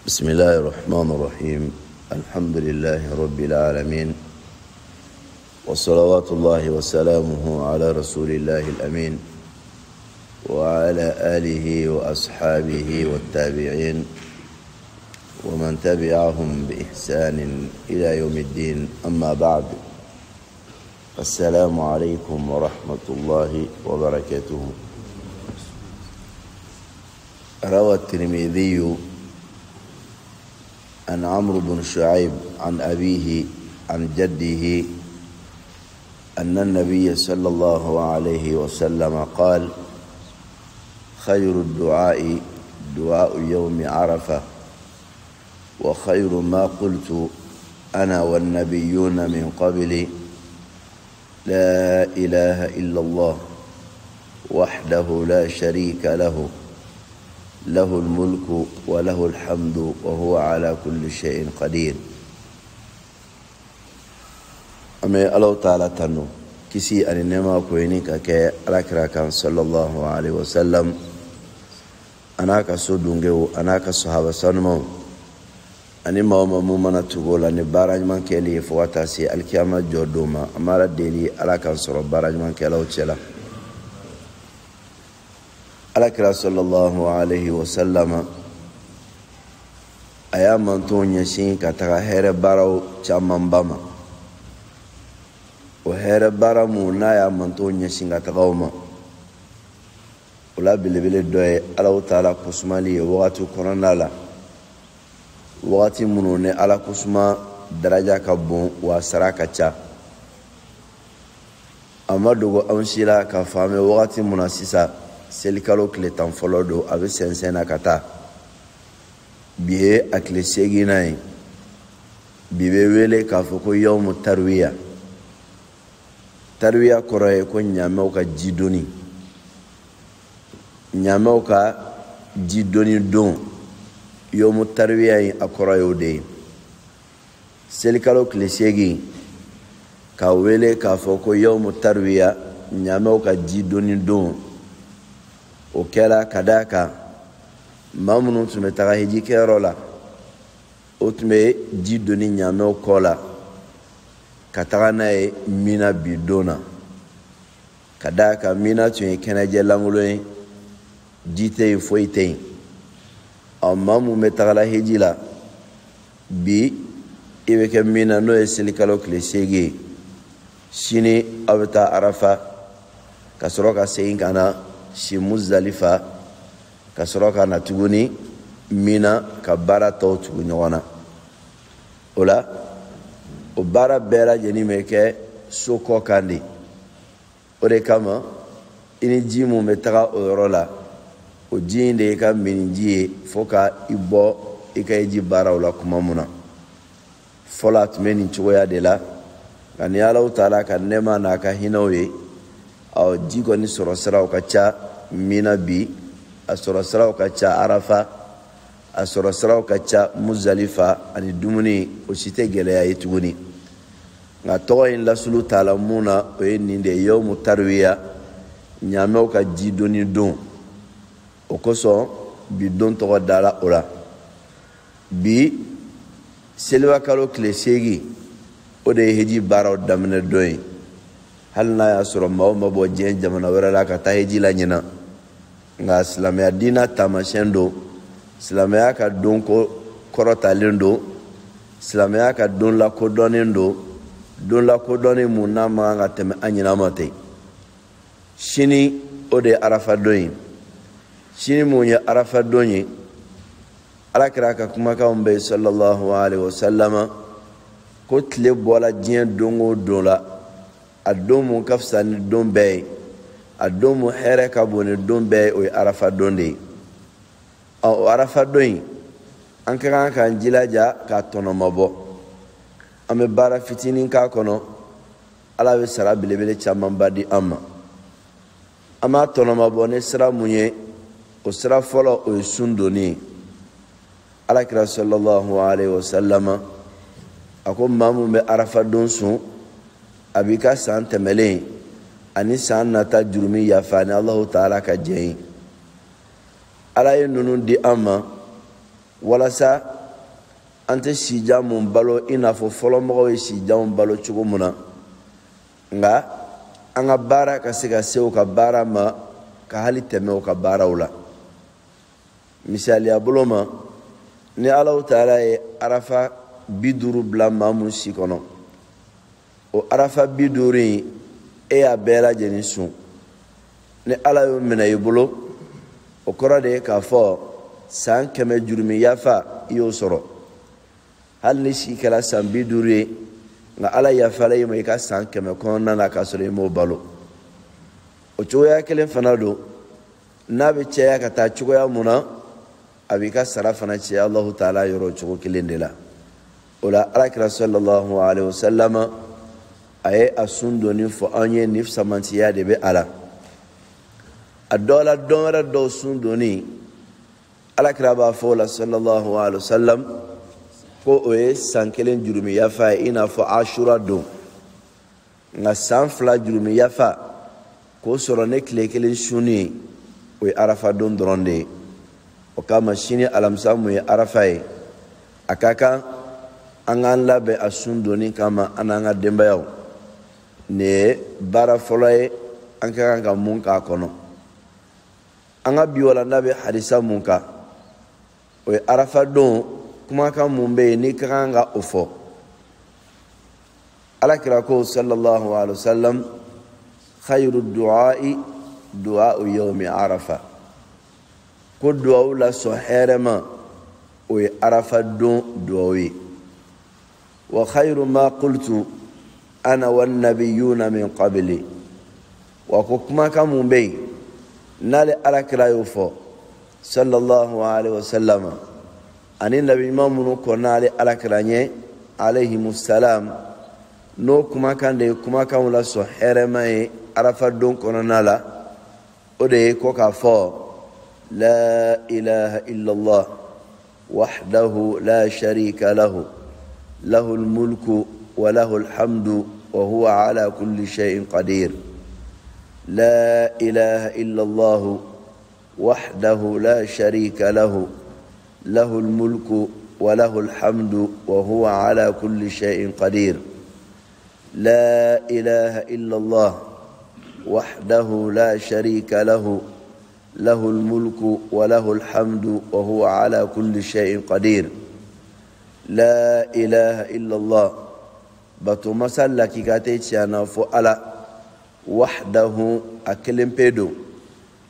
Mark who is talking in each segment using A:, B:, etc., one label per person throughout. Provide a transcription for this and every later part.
A: بسم الله الرحمن الرحيم. الحمد لله رب العالمين، وصلوات الله وسلامه على رسول الله الأمين وعلى آله وأصحابه والتابعين ومن تبعهم بإحسان إلى يوم الدين. أما بعد، السلام عليكم ورحمة الله وبركاته. روى الترمذي عن عمرو بن شعيب عن أبيه عن جده أن النبي صلى الله عليه وسلم قال: خير الدعاء دعاء يوم عرفة، وخير ما قلت أنا والنبيون من قبلي لا إله إلا الله وحده لا شريك له له الملك وله الحمد وهو على كل شيء قدير. أمي الله تعالى تنو كسي أن نما كوينيك كي ألاكراكا صلى الله عليه وسلم أنا كسودونجو أنا كصحابة سنمو أني ما ممنا تقول أني بارج من كلي فواتاسي الكيامة جودوما أمارا ديلي ألاكا صرو بارج من كلاو تشلا alakira sallallahu alaihi wasallam aya manton yashin ka taga here baraw caman bama o here baramu na ya manton yashin ka taga ma ula bilibile doye Allah taala kusmali waqtu koronala waqti munune ala kusma daraja ka bon wa saraka cha amadugo amshila ka fame waqti munasisa selikalo kile tan fɔlɔ do a bɛ sɛnsɛnna ka taa bi ye a tile 8nan ye bi bɛ wele k'a fɔ ko yawmu tarwiya. Tarwiya kɔrɔ ye ko ɲaamɛw ka jidoni, ɲaamɛw ka jidoni don. yawmu tarwiya ye a kɔrɔ ye o de ye. selikalo tile 8 ka wele k'a fɔ ko yawmu tarwiya, ɲaamɛw ka jidoni don. O kɛra ka d'a kan maa minnu tun bɛ taga hiji kɛyɔrɔ la o tun bɛ ji doni ɲaamɛw kɔ la ka taga n'a ye Mina bi don na. Ka d'a kan Mina tun ye kɛnɛjɛ lankolon ye, ji tɛ yen foyi tɛ yen. Maa minnu bɛ tagala hiji la bi i bɛ kɛ Mina n'o ye selikalo tile 8 ye. Sini aw bɛ taa Arafa ka sɔrɔ ka segin ka na si Muzdalifa ka sɔrɔ ka na tuguni Mina ka baara tɔw tugu ɲɔgɔn na. O la o baara bɛɛ lajɛlen bɛ kɛ so kɔ kan de. O de kama i ni ji mun bɛ taga o yɔrɔ la, o ji in de ye ka mini ji ye fo ka i bɔ i ka hiji baaraw la kuma mun na. Fɔlɔ a tun bɛ nin cogoya de la, nka ni Alahu taala ka nɛɛma n'a ka hinɛw ye, ji kɔni sɔrɔ siraw ka ca Mina bi, a sɔrɔ siraw ka ca Arafa, a sɔrɔ siraw ka ca Muzdalifa, ani dumuni o si tɛ gɛlɛya ye tuguni. Nka tɔgɔ in lasulu t'a la mun na o ye nin de ye yawmu tarwiya, ɲaamɛw ka ji doni don. O kosɔn bi don tɔgɔ dala o la. Bi selibakalo tile 8 o de ye hiji baaraw daminɛ don ye. Hali n'a y'a sɔrɔ maa o maa bɔ diɲɛ jamana wɛrɛ la ka taa hiji la ɲina, nka silamɛya diina taamasiyɛn don, silamɛya ka don kɔrɔtalen don, silamɛya ka don lakodɔnnen don, don lakodɔnnen mun n'a man kan ka tɛmɛ an ɲina ma ten. Sini o de ye Arafa don ye. Sini mun ye Arafa don ye, Alakira ka kumakanw bɛ sallallahu alaihi wasallam ko tile bɔra diɲɛ don o don la, a don mun ka fisa ni don bɛɛ ye, a don mun hɛrɛ ka bon ni don bɛɛ ye, o ye Arafa don de ye. O Arafa don in an ka kan k'an jilaja k'a tɔnɔma bɔ. An bɛ baara fitinin k'a kɔnɔ, Ala bɛ sara belebele camanba di an ma. An b'a tɔnɔma bɔ ni sira mun ye, o sira fɔlɔ o ye sun doni ye. Alakira sallallahu alaihi wasallam a ko maa mun bɛ Arafa don sun, a b'i ka san tɛmɛlen ani san nata jurumi yafa ni Allahu taala ka jɛn ye. Ala ye ninnu di an ma walasa ante sijamu balo ina fo folo mo e sijamu balo chugo muna nga anga bara ka siga sew ka bara ma ka hali teme o ka bara wala misali abuloma ni Allah Ta'ala e arafa biduru bla mamu sikono o arafa biduri e abela jenisu ni Allah yo mena yibulo o korade ka fo san keme jurumi yafa yo soro hal ni sikala san biduri nga Allah yafa lay mai ka san keme konna na ka sore mo balo o choya kelen fanado nabi cheya ka ta choya muna abika sarafana che Allah Ta'ala yoro chugo kilendela ola alakira sallallahu alaihi wasallam aye asundo ni fo anye nif samantiya de be ala adola donra do sundo ni alakira ba fo la sallallahu alaihi wasallam ko oye sankelen jurumi yafa ina fo ashura do nga sanfla jurumi yafa ko soro ne klekelen shuni o arafa don dronde o kama shini alamsamu ya arafai akaka angan labe asundoni kama ananga dembayo ne bara foloye anka ga munka kono anga biwala nabe hadisa munka o arafa don kuma kan mumbe ni kanga ofo alakira ko sallallahu alaihi wasallam khairu du'a'i du'a'u yawmi arafa ko duwawu la soherema o ye arafa don duwawu ye wa khayru ma qultu ana wan nabiyuna min qabli wa ko kuma ka mun be nale alakira yo fo sallallahu alaihi wasallam ani nabi mamunu ko nale alakira nye alayhi musallam no kuma kan de kuma kan la soherema ye arafa don kono nala o de ko ka fo لا إله إلا الله وحده لا شريك له له الملك وله الحمد وهو على كل شيء قدير لا إله إلا الله وحده لا شريك له له الملك وله الحمد وهو على كل شيء قدير لا إله إلا الله وحده لا شريك له له الملك وله الحمد وهو على كل شيء قدير لا إله إلا الله باتو مسلا كي كاتيتشانا فؤلا وحده أكلم بيدو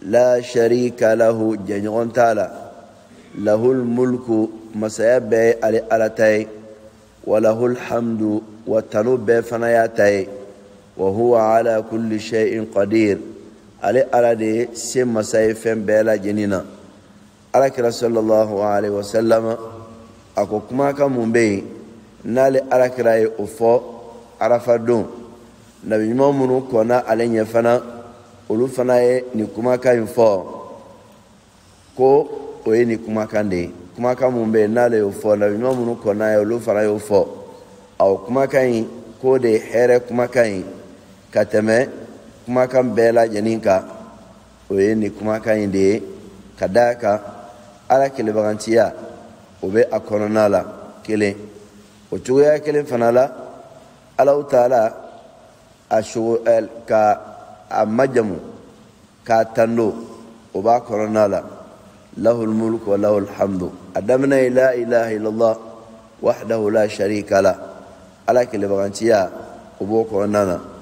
A: لا شريك له جنيون تالا له الملك مسيبه على ألتاي وله الحمد والتنوب فنياتاي وهو على كل شيء قدير ale ala de se masay fem bela jenina ala kira sallallahu alaihi wasallam ako kuma ka mumbe nale ala kira e ofo arafa don nabi mamunu kona ale nya fana olu fana e ni kuma ka info ko o e ni kuma kande kuma ka mumbe nale ofo nabi mamunu kona e olu fana e ofo aw kuma kan ko de here kuma kan kateme kuma kan bela janinka oye ni kuma kan inde kadaka ala kele bagantiya obe akononala kele o chuya kele fanala ala taala ashu el ka amajamu ka tando oba koronala lahu almulku wa lahu alhamdu adamna la ilaha illallah wahdahu la sharika la ala kele bagantiya obo koronana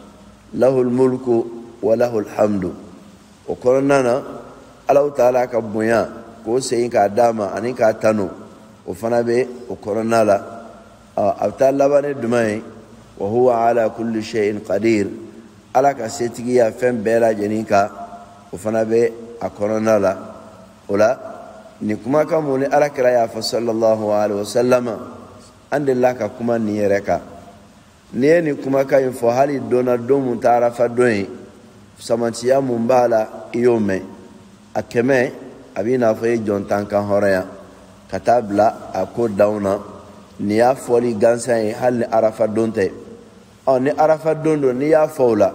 A: له الملك وله الحمد وقرننا الله تعالى كبويا كو سين كاداما اني كاتانو وفنا به وقرنا لا ابتا لبن دمي وهو على كل شيء قدير على كسيتيا فم بلا جنيكا وفنا به اقرنا لا ولا نكما كمولي على كرايا صلى الله عليه وسلم عند الله كما نيركا ni kuma ka info hali dona domu tarafa doyi samantiya mumbala iyome akeme abina fo jontan kan horaya katabla ako dauna ni ya foli gansa hali arafa donte o ni arafa dondo ni ya fola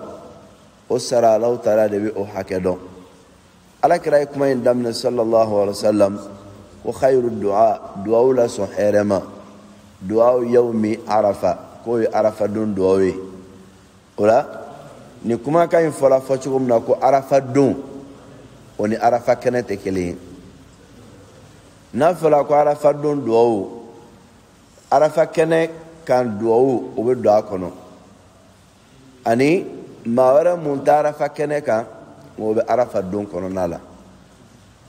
A: o sara Allah taala de bi o hakedon ala kira kuma indamna sallallahu alaihi wasallam wa khairu du'a la suhirama du'a yawmi arafa ko arafa don du'a ola ni kuma kan fola fo ci gumna ko arafa don oni arafa kenete kele na fola ko arafa don du'a arafa kene kan du'a o be du'a kono ani mawara munta arafa kene kan o be arafa don kono nala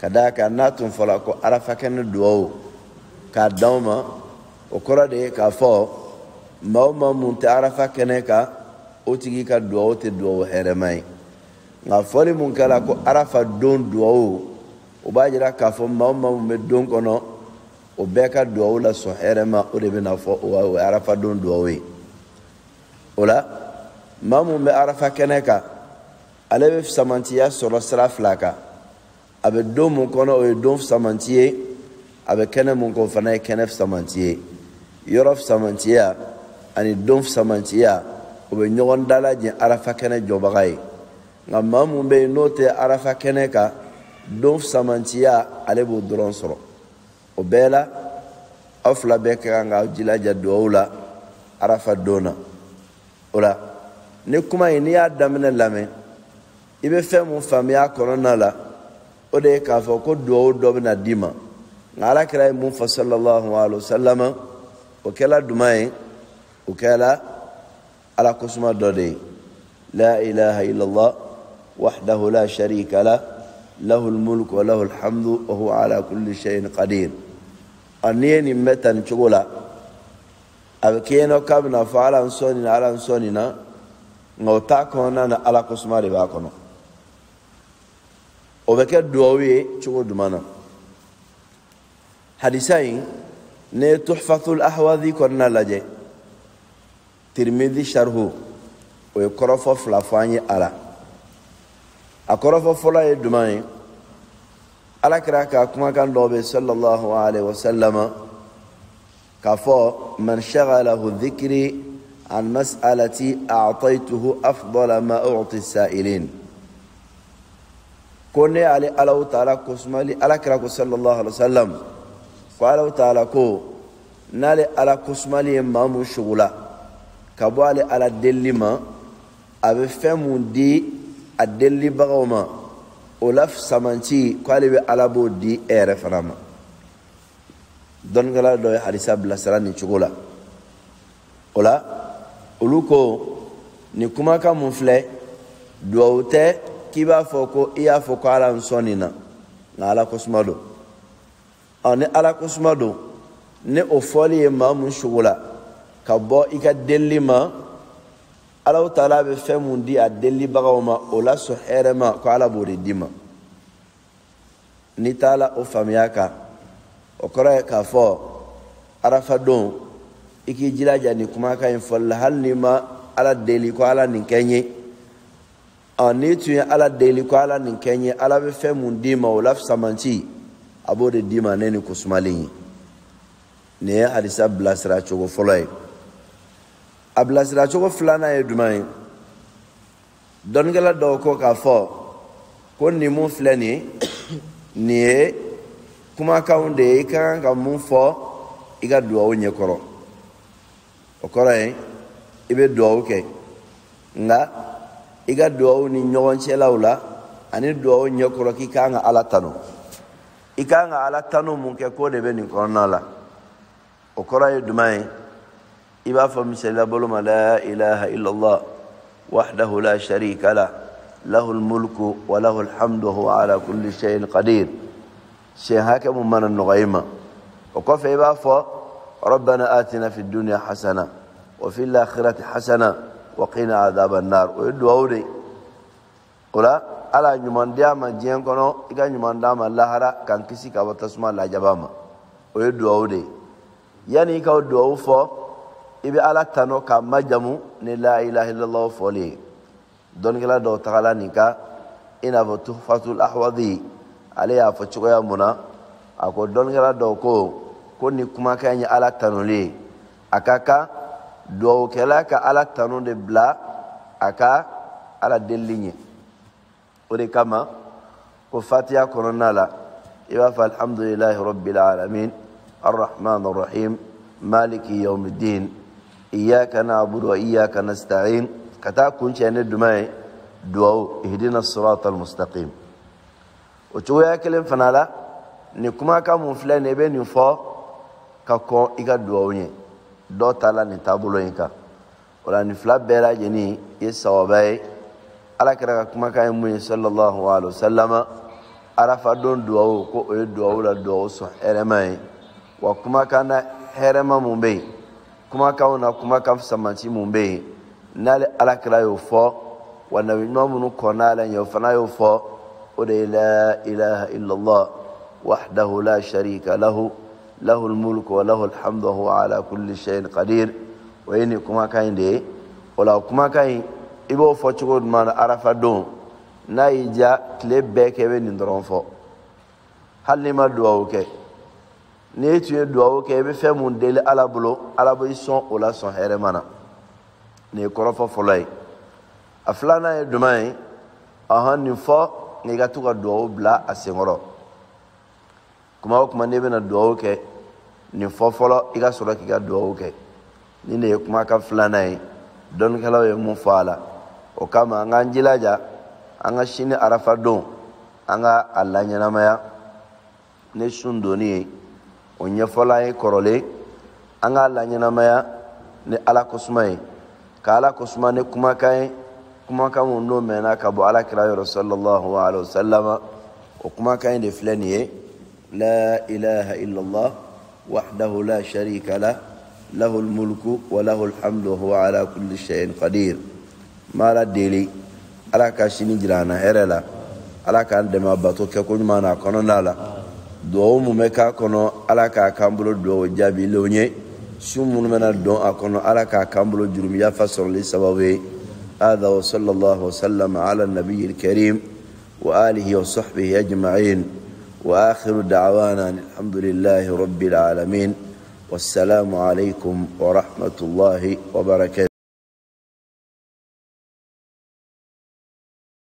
A: kadaka natun fola ko arafa kene du'a ka dawma o kora de ka fo mawma munta arafa kene ka o tigi ka du'a te du'a heremai nga foli mun kala ko arafa don du'a o ba jira ka fo mawma me don kono o be ka du'a la so herema o de bena fo o arafa don du'a ola mamu me arafa kene ka ale be samantiya soro sira flaka abe don mun kono o don samantiye abe kene mun ko fana kene samantiye yorof samantiya ani don samantiya o be ɲɔgɔn dalaje arafa kene jɔbaga nga mamu be note arafa kene ka don samantiya ale b'o dɔrɔn sɔrɔ o bɛɛ la aw fila bɛɛ ka kan ka jilaja duwawu la arafa donna o la ni kuma in n'i y'a daminɛ lamɛn i bɛ fɛn mun faamuya kɔnɔna la o de ye k'a fɔ ko duwawu dɔ bɛna d'i ma nga alakira ye mun fɔ sallallahu alaihi wasallam o kɛla duman ye o kɛla ala kosuma dɔ de ye la ilaha illallah wahdahu la sharika la lahu almulku wa lahu alhamdu wa huwa ala kulli shay'in qadir ani ye nin bɛ tan cogo la a bɛ kɛ yen k'a bɛna fɔ ala n sɔnni na nga o t'a kɔnɔna na ala kosuma de b'a kɔnɔ o bɛ kɛ duwawu ye cogo duman na hadisa in ne ye tuhfatul ahwazi kɔnɔna lajɛ tirmidhi sharhu o ye kɔrɔfɔ fila fɔ an ye a la a kɔrɔfɔ fɔlɔ ye duman ye alakira ka kumakan dɔ bɛ sallallahu alaihi wasallam k'a fɔ man shaghalahu dhikri an mas'alati a'taytuhu afdala ma u'ti as-sa'ilin ko ne ale Allahu ta'ala kosumali alakira ko sallallahu alaihi wasallam ko Allahu ta'ala ko nale ala kosumali ye maa mun shugula ka bɔ ale ala deli ma a bɛ fɛn mun di a delibagaw ma o la samanci ko ale bɛ ala b'o di e yɛrɛ fana ma dɔnnikɛla dɔ ye hadisa bilasira nin cogo la o la olu ko nin kumakan mun filɛ duwawu tɛ k'i b'a fɔ ko i y'a fɔ ko ala n sɔn nin na nka ala kosuma don ni ala kosuma don ne o fɔli ye maa mun sugu la ka bɔ i ka deli ma Allahu Ta'ala bɛ fɛn mun di a delibagaw ma o la sɔn hɛrɛ ma ko ala b'o de di ma n'i taala o faamuya kan o kɔrɔ ye k'a fɔ arafa don i k'i jilaja nin kumakan in fɔli la hali n'i ma ala deli ko ala nin kɛ n ye n'i tun ye ala deli ko ala nin kɛ n ye ala bɛ fɛn mun d'i ma o la samanci a b'o de d'i ma ne ni kosumalen ye nin ye hadisa bilasira cogo fɔlɔ ye a bilasira cogo filanan ye duman ye dɔnnikɛla dɔw ko k'a fɔ ko nin mun filɛ nin ye nin ye kumakanw de ye i ka kan ka mun fɔ i ka duwawu ɲɛkɔrɔ o kɔrɔ ye i bɛ duwawu kɛ nka i ka duwawu ni ɲɔgɔn cɛlaw la ani duwawu ɲɛkɔrɔ k'i ka kan ka ala tanu i ka kan ka ala tanu mun kɛ ko de bɛ nin kɔnɔna la o kɔrɔ ye duman ye i b'a fɔ misalila bolo ma la ilaha illallah wahdahu la sharika la lahu almulku wa lahu alhamdu huwa ala kulli shay'in qadir siyɛn hakɛ mun mana nɔgɔya i ma o kɔfɛ i b'a fɔ rabbana atina fi dunya hasana wa fil akhirati hasana wa qina adhaban nar o ye duwawu de o la ala ɲuman di a ma diɲɛ kɔnɔ i ka ɲuman d'a ma lahara k'an kisi ka bɔ tasuma lajaba ma o ye duwawu de yani i ka o duwawu fɔ i bɛ ala tano k'a majamu ni la ilaha illallah fɔli ye dɔnnikɛla dɔw tagala nin kan i n'a fɔ tuhfatul ahwadi ale y'a fɔ cogoya mun na a ko dɔnnikɛla dɔw ko nin kumakan ye ala tanuli ye a ka kan duwawukɛla ka ala tanu de bila a ka ala deli ɲɛ o de kama ko fatiha kɔnɔna la i b'a fɔ alhamdulillahi rabbil alamin arrahman arrahim مالك يوم الدين إياك نعبد وإياك نستعين كتا كنت أن الدماء دعو اهدنا الصراط المستقيم وتو ياكلم فنالا نكما كم فلان يبين يفا كاكو إيكا دعوني دو تالا نتابلو إيكا ولا نفلا بيرا جني يسوابي على كرا كما كان يمي صلى الله عليه وسلم عرف دون دعو كو دعو لا دعو صح إرماي وكما كان هرما مبي كما كان كما كان سمانتي مبي نال على كرا يوفا والنبي نومن كنا لا يوفنا يوفا ولا إله إلا الله وحده لا شريك له له الملك وله الحمد وهو على كل شيء قدير وإني كما كان دي ولا كما كان إبو فوتشود من عرف دون نايجا كليب بيك بين درون فو هل لما دعوك نيتو دعوك بفهم ديل على بلو يسون ولا سون هرمانا ني كروفو فلاي aflana ye dumai ahan ni fo ni ga tuka duwa bla asengoro kuma ne bena duwa ke ni fo folo iga sura ki ga duwa ke ni ne kuma ka flana ye don kala ye mu fala o kama anga njilaja anga shini arafa don anga allanya na maya ne shundoni onye fola ye korole anga allanya na maya ne ala kusmai kala kusma ne kuma kai kuma kamun no mena ka bo ala kira sallallahu alaihi wasallam o kuma kain de flaniye la ilaha illa allah wahdahu la sharika la lahu almulku wa lahu alhamdu wa huwa ala kulli shay'in qadir mala deli ala ka shini jirana herela ala ka de mabato ke ko mana kono nala do mu me ka kono ala ka kambulo do jabi lonye sumu mena do akono ala ka kambulo jurum ya fasol li sababe هذا وصلى الله وسلم على النبي الكريم وآله وصحبه أجمعين وآخر دعوانا الحمد لله رب العالمين والسلام عليكم ورحمة الله وبركاته.